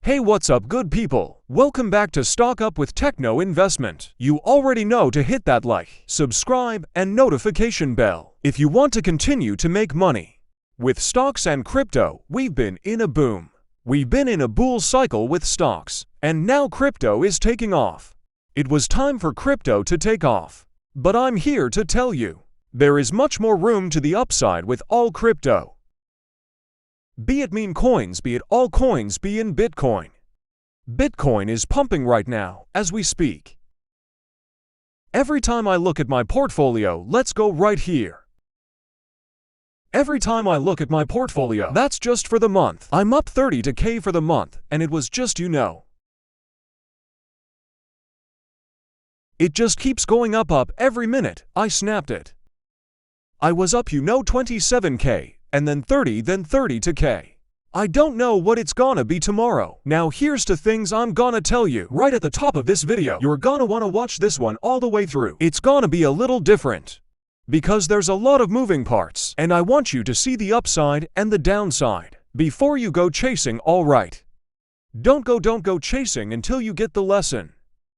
Hey, what's up, good people? Welcome back to Stock Up with Techno Investment. You already know to hit that like, subscribe, and notification bell if you want to continue to make money. With stocks and crypto, we've been in a boom. We've been in a bull cycle with stocks, and now crypto is taking off. It was time for crypto to take off. But I'm here to tell you, there is much more room to the upside with all crypto. Be it meme coins, be it all coins, be in Bitcoin. Bitcoin is pumping right now, as we speak. Every time I look at my portfolio, let's go right here. Every time I look at my portfolio, that's just for the month. I'm up 32K for the month, and it was just, it just keeps going up every minute. I snapped it. I was up 27K. And then 32K. I don't know what it's gonna be tomorrow. Now here's the things I'm gonna tell you right at the top of this video. You're gonna wanna watch this one all the way through. It's gonna be a little different, because there's a lot of moving parts, and I want you to see the upside and the downside before you go chasing, alright? Don't go chasing until you get the lesson.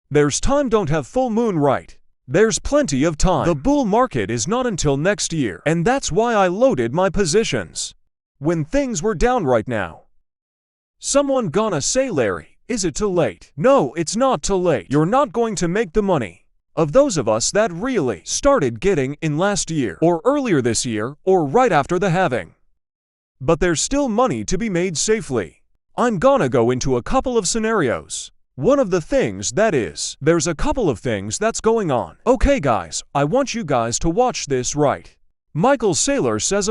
There's time, don't have full moon, right? There's plenty of time. The bull market is not until next year, and that's why I loaded my positions when things were down right now. Someone gonna say, Larry, is it too late? No, it's not too late. You're not going to make the money of those of us that really started getting in last year, or earlier this year, or right after the halving. But there's still money to be made safely. I'm gonna go into a couple of scenarios. One of the things that is, there's a couple of things that's going on. Okay guys, I want you guys to watch this right. Michael Saylor says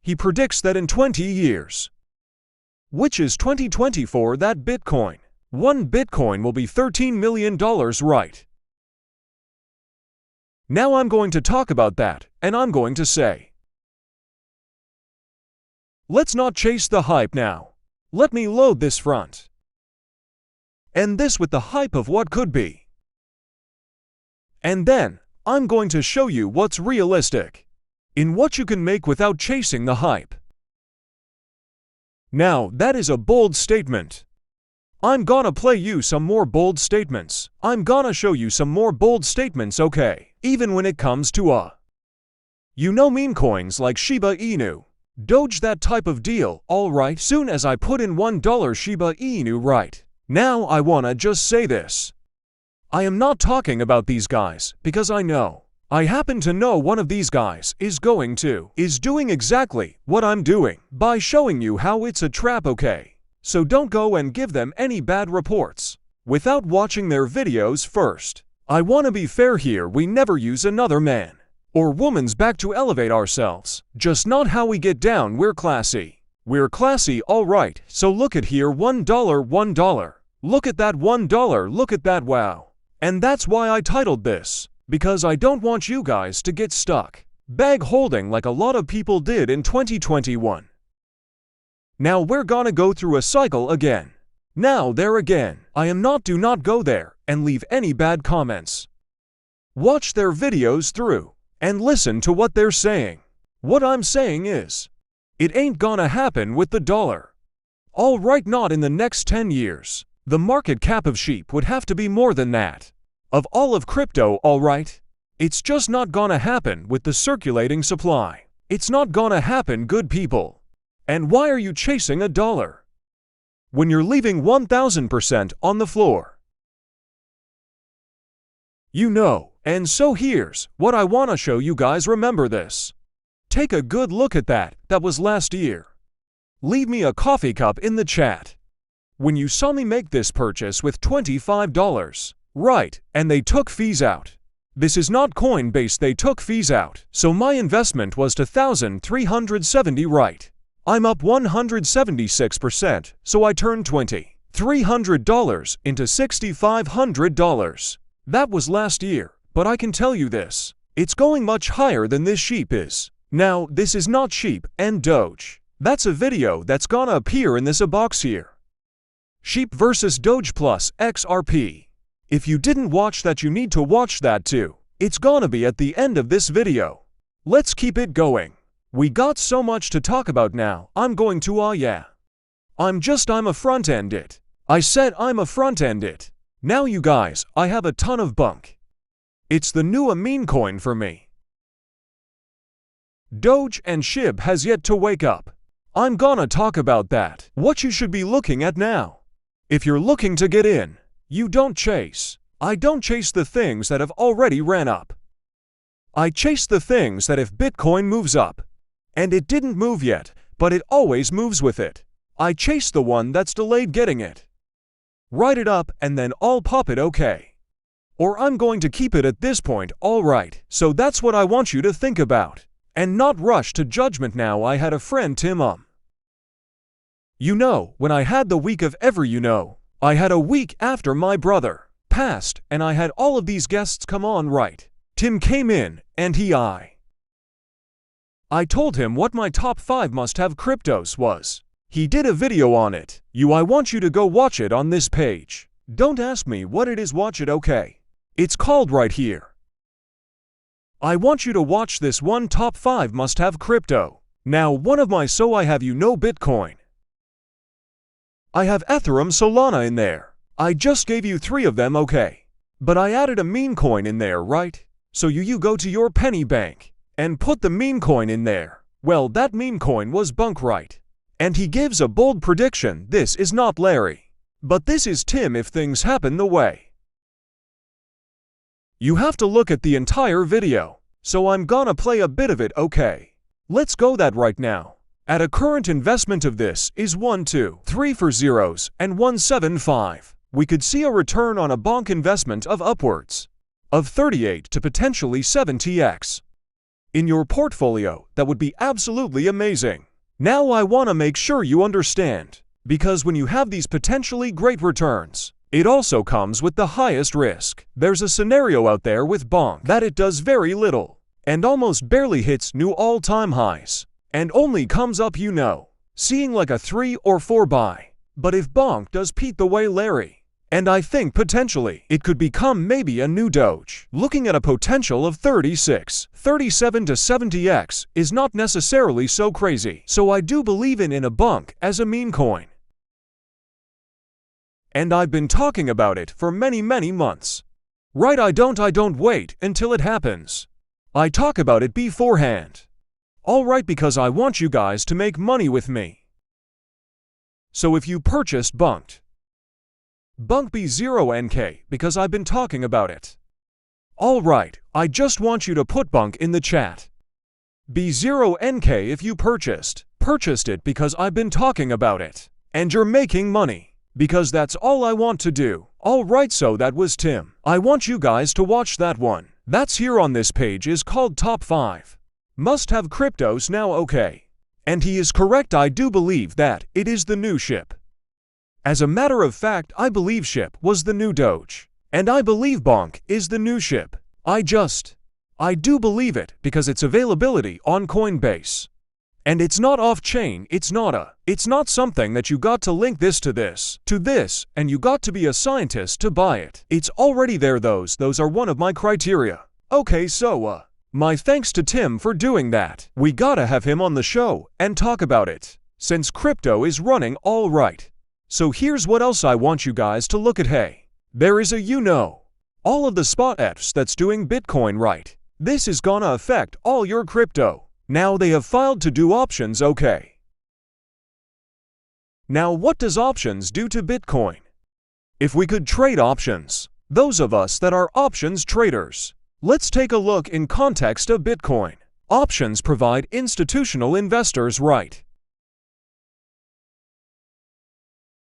he predicts that in 20 years, which is 2024, that one Bitcoin will be $13 million, right? Now I'm going to talk about that, and I'm going to say, let's not chase the hype now. Let me load this front. And this with the hype of what could be. And then, I'm going to show you what's realistic in what you can make without chasing the hype. Now, that is a bold statement. I'm gonna play you some more bold statements. I'm gonna show you some more bold statements, okay? Even when it comes to meme coins like Shiba Inu, Doge, that type of deal, alright? Soon as I put in $1 Shiba Inu, right? Now I wanna just say this. I am not talking about these guys, because I happen to know one of these guys is doing exactly what I'm doing by showing you how it's a trap, okay? So don't go and give them any bad reports without watching their videos first. I wanna be fair here, we never use another man or woman's back to elevate ourselves, just not how we get down. We're classy. We're classy, alright, so look at here, $1. Look at that $1, look at that, wow. And that's why I titled this, because I don't want you guys to get stuck bag holding like a lot of people did in 2021. Now we're gonna go through a cycle again. Now there again, do not go there and leave any bad comments. Watch their videos through and listen to what they're saying. What I'm saying is, it ain't gonna happen with the dollar. Alright, not in the next 10 years. The market cap of sheep would have to be more than that of all of crypto, alright? It's just not gonna happen with the circulating supply. It's not gonna happen, good people. And why are you chasing a dollar when you're leaving 1000% on the floor? And so here's what I wanna show you guys. Remember this. Take a good look at that. That was last year. Leave me a coffee cup in the chat when you saw me make this purchase with $25, right? And they took fees out. This is not Coinbase, they took fees out. So my investment was $2,370, right? I'm up 176%, so I turned $2,300 into $6,500. That was last year, but I can tell you this. It's going much higher than this sheep is. Now, this is not sheep and Doge. That's a video that's gonna appear in this box here. Sheep versus Doge plus XRP. If you didn't watch that, you need to watch that too. It's gonna be at the end of this video. Let's keep it going. We got so much to talk about now. I'm going to I'm a front-end it. I said I'm a front-end it. Now you guys, I have a ton of bunk. It's the new meme coin for me. Doge and SHIB has yet to wake up. I'm gonna talk about that. What you should be looking at now. If you're looking to get in, you don't chase. I don't chase the things that have already ran up. I chase the things that if Bitcoin moves up, and it didn't move yet, but it always moves with it, I chase the one that's delayed getting it. Write it up and then I'll pop it, okay? Or I'm going to keep it at this point, alright? So that's what I want you to think about. And not rush to judgment now. I had a friend Tim when I had the week of I had a week after my brother passed and I had all of these guests come on, right? Tim came in and I told him what my top 5 must-have cryptos was. He did a video on it. I want you to go watch it on this page. Don't ask me what it is, watch it, okay? It's called right here. I want you to watch this one top 5 must-have crypto. Now one of my I have Bitcoin. I have Ethereum, Solana in there. I just gave you 3 of them, okay? But I added a meme coin in there, right? So you go to your penny bank and put the meme coin in there. Well, that meme coin was bunk, right? And he gives a bold prediction. This is not Larry, but this is Tim if things happen the way. You have to look at the entire video, so I'm gonna play a bit of it, okay? Let's go that right now. At a current investment of this is 1, 2, 3 for zeros and 175. We could see a return on a bonk investment of upwards of 38 to potentially 70x. In your portfolio, that would be absolutely amazing. Now I want to make sure you understand, because when you have these potentially great returns, it also comes with the highest risk. There's a scenario out there with bonk that it does very little and almost barely hits new all-time highs and only comes up, seeing like a 3 or 4 buy. But if bonk does Pete the way Larry, and I think potentially it could become maybe a new Doge, looking at a potential of 36, 37 to 70x is not necessarily so crazy. So I do believe in a bonk as a meme coin. And I've been talking about it for many months. Right, I don't wait until it happens. I talk about it beforehand. Alright, because I want you guys to make money with me. So if you purchased Bunk B0NK, because I've been talking about it. Alright, I just want you to put Bunk in the chat. B0NK if you purchased it because I've been talking about it. And you're making money, because that's all I want to do. Alright, so that was Tim. I want you guys to watch that one. That's here on this page is called Top 5 Must-Have Cryptos Now, okay? And he is correct, I do believe that it is the new SHIB. As a matter of fact, I believe SHIB was the new Doge. And I believe Bonk is the new SHIB. I do believe it because its availability on Coinbase. And it's not off-chain, it's not something that you got to link this to this, and you got to be a scientist to buy it. It's already there, those are one of my criteria. Okay, so, my thanks to Tim for doing that. We gotta have him on the show and talk about it, since crypto is running all right. So here's what else I want you guys to look at. Hey, there is all of the spot ETFs that's doing Bitcoin right. This is gonna affect all your crypto. Now they have filed to do options, okay? Now what does options do to Bitcoin? If we could trade options, those of us that are options traders, let's take a look in context of Bitcoin. Options provide institutional investors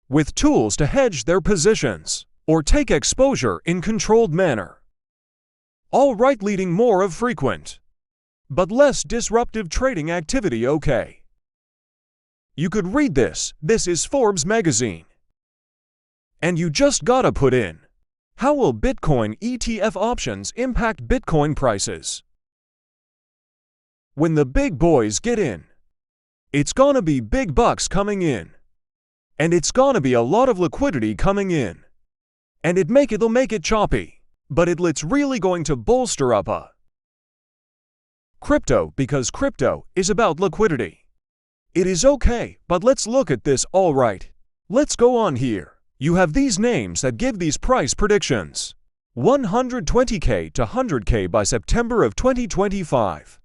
with tools to hedge their positions or take exposure in controlled manner. All right, leading more of frequent but less disruptive trading activity, okay? You could read this is Forbes magazine. And you just gotta put in, how will Bitcoin ETF options impact Bitcoin prices? When the big boys get in, it's gonna be big bucks coming in. And it's gonna be a lot of liquidity coming in. And it'll make it choppy, but it's really going to bolster up crypto, because crypto is about liquidity. It is okay, but let's look at this. Alright. Let's go on here. You have these names that give these price predictions. 120k to 100k by September of 2025.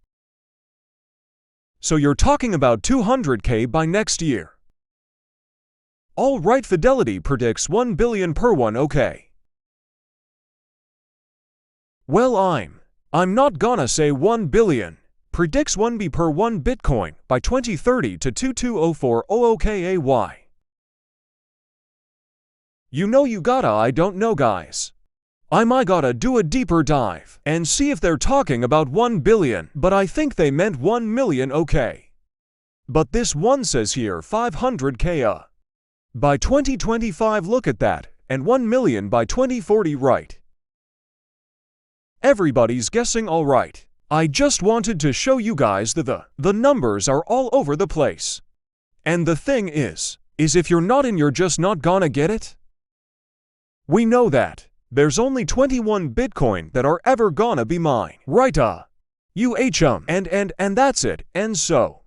So you're talking about 200k by next year. Alright, Fidelity predicts 1 billion per one. Okay. Well, I'm not gonna say 1 billion. Predicts 1B per 1 Bitcoin by 2030 to 22040 OKAY. You gotta, I don't know guys. I might gotta do a deeper dive and see if they're talking about 1 billion, but I think they meant 1 million. Okay. But this one says here 500k by 2025, look at that, and 1 million by 2040, right? Everybody's guessing. Alright. I just wanted to show you guys that the numbers are all over the place. And the thing is if you're not in, you're just not gonna get it. We know that there's only 21 Bitcoin that are ever gonna be mine, right? And that's it. And so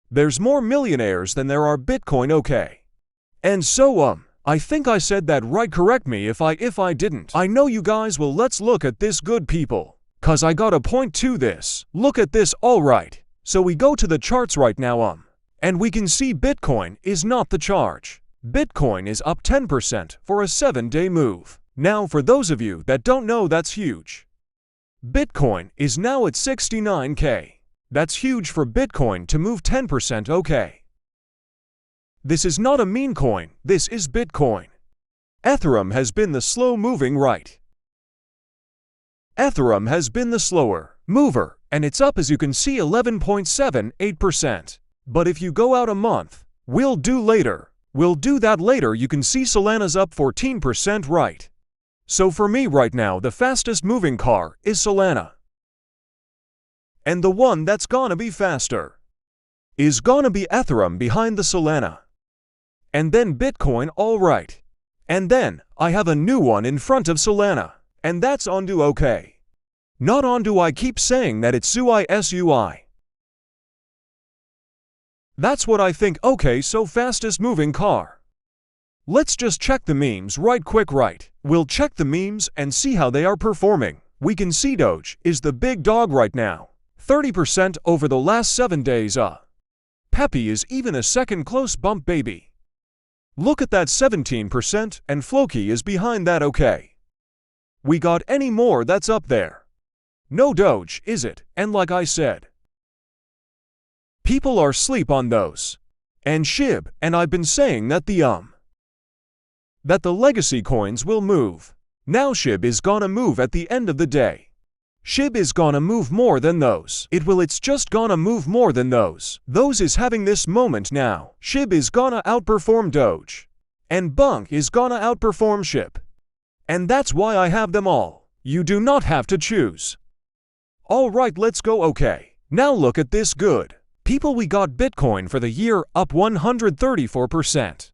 there's more millionaires than there are Bitcoin. Okay. And so I think I said that right. Correct me if I didn't. I know you guys will. Let's look at this, good people, cause I got a point to this. Look at this. Alright. So we go to the charts right now and we can see Bitcoin is not the charge. Bitcoin is up 10% for a 7-day move. Now for those of you that don't know, that's huge. Bitcoin is now at 69k. That's huge for Bitcoin to move 10%. Okay. This is not a meme coin, this is Bitcoin. Ethereum has been the slow moving, right? Ethereum has been the slower mover, and it's up, as you can see, 11.78%. But if you go out a month, we'll do that later, you can see Solana's up 14%, right? So for me right now, the fastest moving car is Solana. And the one that's gonna be faster is gonna be Ethereum behind the Solana. And then Bitcoin, alright. And then I have a new one in front of Solana, and that's Ondu. Okay. Not Ondu, I keep saying that it's SUI. That's what I think. Okay, so fastest moving car. Let's just check the memes right quick, right? We'll check the memes and see how they are performing. We can see Doge is the big dog right now. 30% over the last 7 days. Peppy is even a second close bump, baby. Look at that, 17%, and Floki is behind that. Okay. We got any more that's up there? No Doge, is it? And like I said, people are sleep on those. And SHIB, and I've been saying that that the legacy coins will move. Now SHIB is gonna move at the end of the day. SHIB is gonna move more than those. It's just gonna move more than those. Those is having this moment now. SHIB is gonna outperform Doge. And Bunk is gonna outperform SHIB. And that's why I have them all. You do not have to choose. Alright, let's go. Okay. Now look at this, good people, we got Bitcoin for the year up 134%.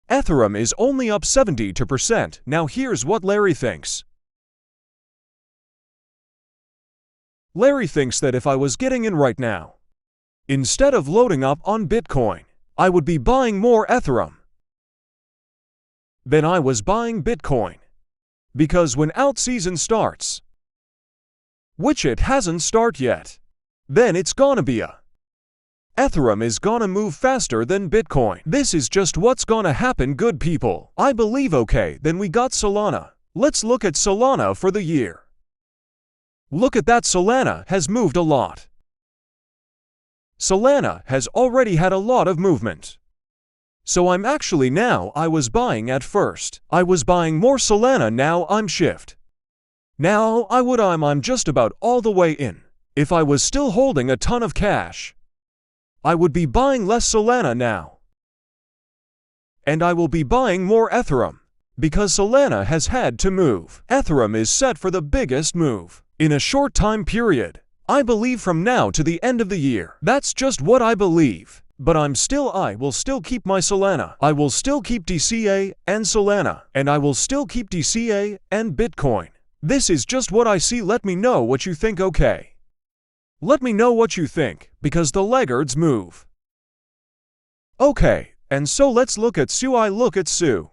Ethereum is only up 72%. Now here's what Larry thinks. Larry thinks that if I was getting in right now, instead of loading up on Bitcoin, I would be buying more Ethereum than I was buying Bitcoin. Because when out season starts, which it hasn't started yet, then it's gonna be Ethereum is gonna move faster than Bitcoin. This is just what's gonna happen, good people. I believe. Okay, then we got Solana. Let's look at Solana for the year. Look at that, Solana has moved a lot. Solana has already had a lot of movement. So I was buying at first. I was buying more Solana, now I'm shift. Now I'm just about all the way in. If I was still holding a ton of cash, I would be buying less Solana now. And I will be buying more Ethereum. Because Solana has had to move. Ethereum is set for the biggest move in a short time period. I believe from now to the end of the year. That's just what I believe. But I will still keep my Solana. I will still keep DCA and Solana. And I will still keep DCA and Bitcoin. This is just what I see. Let me know what you think. Okay. Let me know what you think, because the laggards move. Okay, and so let's look at Sue. I look at Sue.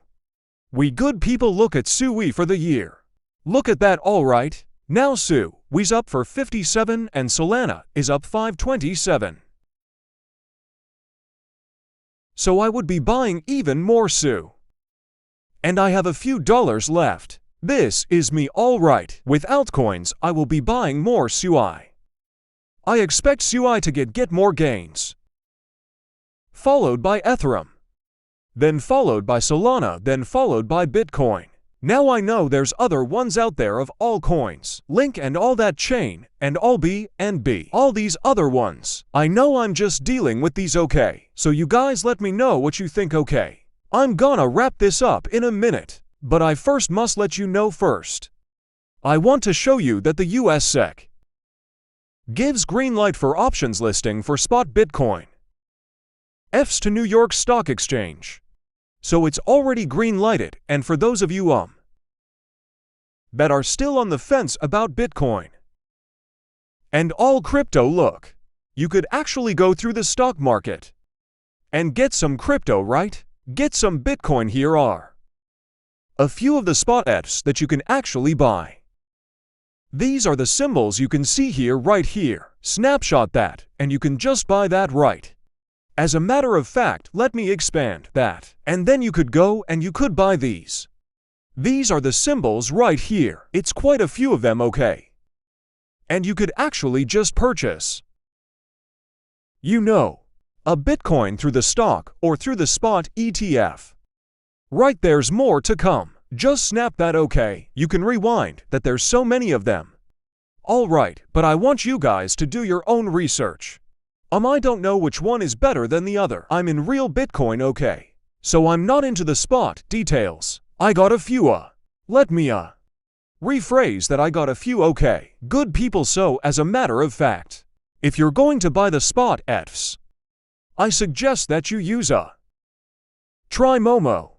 We good people look at Sue we for the year. Look at that, alright. Now Sue, we's up for 57 and Solana is up 527. So I would be buying even more Sue. And I have a few dollars left. This is me, alright. With altcoins, I will be buying more SUI. I expect SUI to get more gains. Followed by Ethereum. Then followed by Solana, then followed by Bitcoin. Now I know there's other ones out there of all coins, Link and all that chain, and all BNB, all these other ones. I know I'm just dealing with these, okay? So you guys let me know what you think, okay? I'm gonna wrap this up in a minute, but I first must let you know first. I want to show you that the US SEC gives green light for options listing for spot Bitcoin. ETFs to New York Stock Exchange. So it's already green lighted, and for those of you that are still on the fence about Bitcoin and all crypto, look, you could actually go through the stock market and get some crypto, right? Get some Bitcoin. Here are a few of the spot ETFs that you can actually buy. These are the symbols you can see here, right here. Snapshot that, and you can just buy that, right? As a matter of fact, let me expand that, and then you could go and you could buy these. These are the symbols right here. It's quite a few of them, okay? And you could actually just purchase, a Bitcoin through the stock or through the spot ETF. Right, there's more to come. Just snap that, okay? You can rewind that, there's so many of them. Alright, but I want you guys to do your own research. I don't know which one is better than the other. I'm in real Bitcoin, okay? So I'm not into the spot details. I got a few, let me, rephrase that, I got a few, okay? Good people, so as a matter of fact, if you're going to buy the spot ETFs, I suggest that you use try Momo.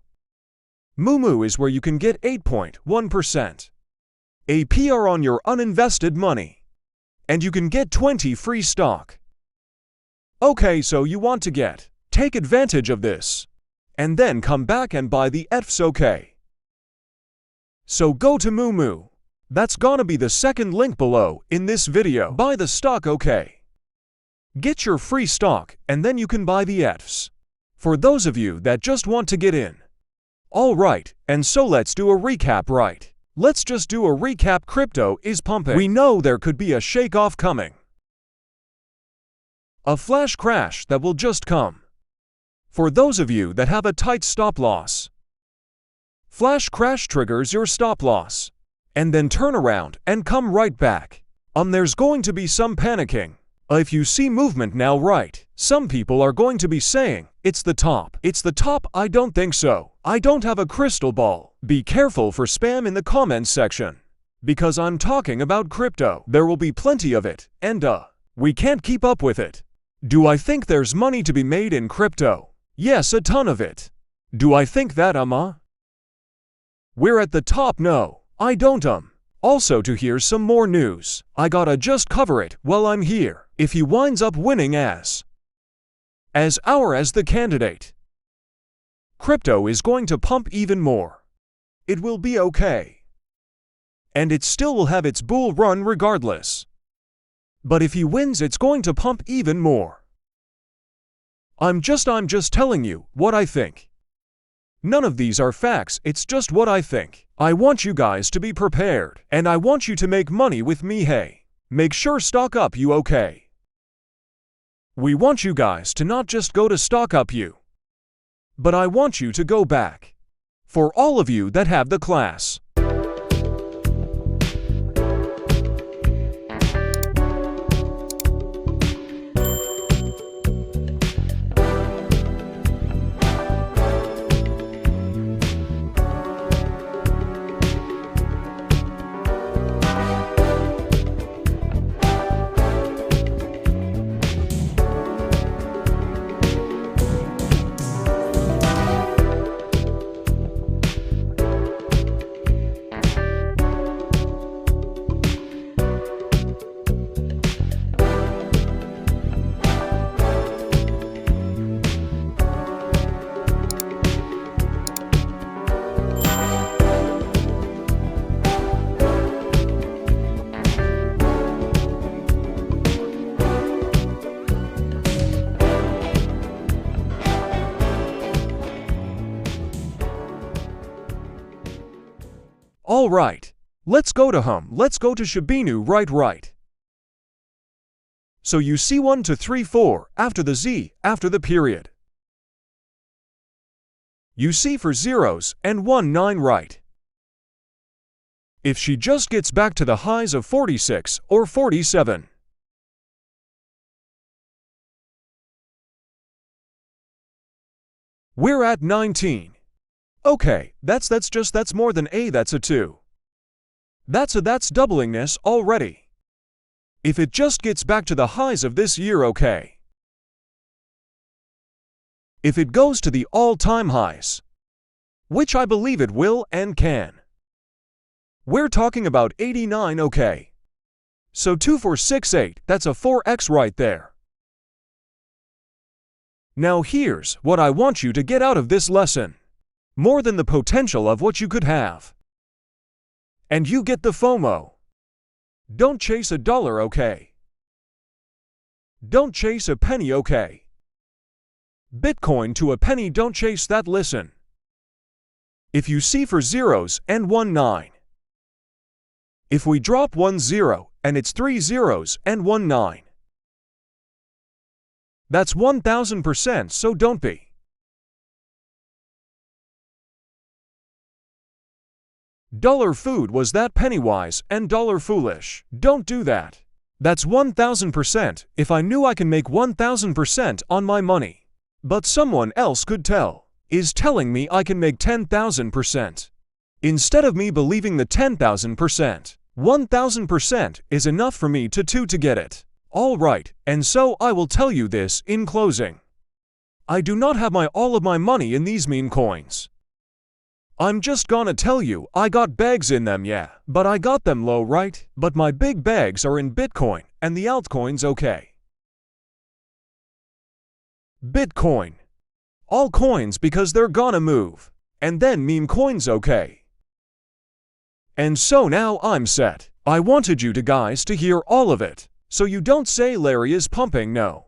Moomoo is where you can get 8.1% APR on your uninvested money. And you can get 20 free stock. Okay, so you want to take advantage of this, and then come back and buy the ETFs, okay? So go to Moomoo. That's gonna be the second link below in this video. Buy the stock, okay? Get your free stock, and then you can buy the ETFs. For those of you that just want to get in. Alright, and so let's do a recap, right? Let's just do a recap. Crypto is pumping. We know there could be a shake-off coming. A flash crash that will just come. For those of you that have a tight stop loss, flash crash triggers your stop loss, and then turn around and come right back. There's going to be some panicking. If you see movement now, right, some people are going to be saying, it's the top. It's the top. I don't think so. I don't have a crystal ball. Be careful for spam in the comments section. Because I'm talking about crypto. There will be plenty of it, and we can't keep up with it. Do I think there's money to be made in crypto? Yes, a ton of it. Do I think that we're at the top? No, I don't Also, to hear some more news, I gotta just cover it while I'm here. If he winds up winning as the candidate, crypto is going to pump even more. It will be okay. And it still will have its bull run regardless. But if he wins, it's going to pump even more. I'm just telling you what I think. None of these are facts, it's just what I think. I want you guys to be prepared, and I want you to make money with me, hey. Make sure stock up you, okay? We want you guys to not just go to stock up you, but I want you to go back. For all of you that have the class. Alright. Let's go to Shabinu right. So you see 1 to 3 4 after the Z, after the period. You see for zeros and 1 9 right. If she just gets back to the highs of 46 or 47. We're at 19. Okay, that's more than A, that's a 2. That's doublingness already. If it just gets back to the highs of this year, okay. If it goes to the all-time highs, which I believe it will and can. We're talking about 89, okay. So 2468, that's a 4x right there. Now here's what I want you to get out of this lesson. More than the potential of what you could have. And you get the FOMO. Don't chase a dollar, okay? Don't chase a penny, okay? Bitcoin to a penny, don't chase that, listen. If you see for zeros and 1 9. If we drop 1 0 and it's 3 zeros and 1 9. That's 1000%, so don't be. Dollar food was that penny-wise and dollar foolish. Don't do that. That's 1000% if I knew I can make 1000% on my money. But someone else could is telling me I can make 10,000%. Instead of me believing the 10,000%, 1000% is enough for me to get it. Alright, and so I will tell you this in closing. I do not have all of my money in these meme coins. I'm just gonna tell you, I got bags in them, yeah, but I got them low, right? But my big bags are in Bitcoin and the altcoins, okay. Bitcoin. All coins because they're gonna move. And then meme coins, okay. And so now I'm set. I wanted you guys to hear all of it, so you don't say Larry is pumping, no.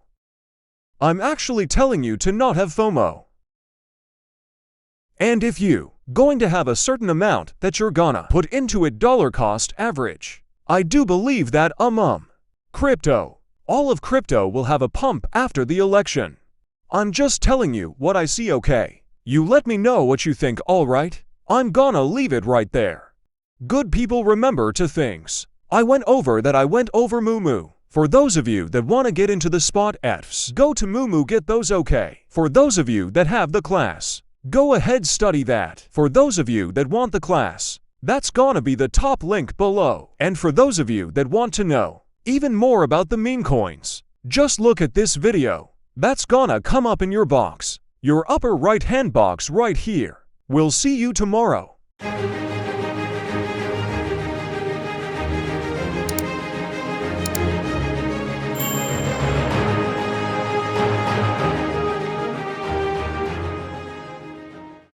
I'm actually telling you to not have FOMO. And if you going to have a certain amount that you're gonna put into it dollar cost average, I do believe that crypto, all of crypto will have a pump after the election. I'm just telling you what I see, okay? You let me know what you think, alright? I'm gonna leave it right there. Good people, remember 2 things. I went over Moomoo. For those of you that want to get into the spot Fs, go to Moomoo, get those, okay? For those of you that have the class, go ahead, study that. For those of you that want the class, that's gonna be the top link below. And for those of you that want to know even more about the meme coins, just look at this video. That's gonna come up in your box, your upper right hand box right here. We'll see you tomorrow.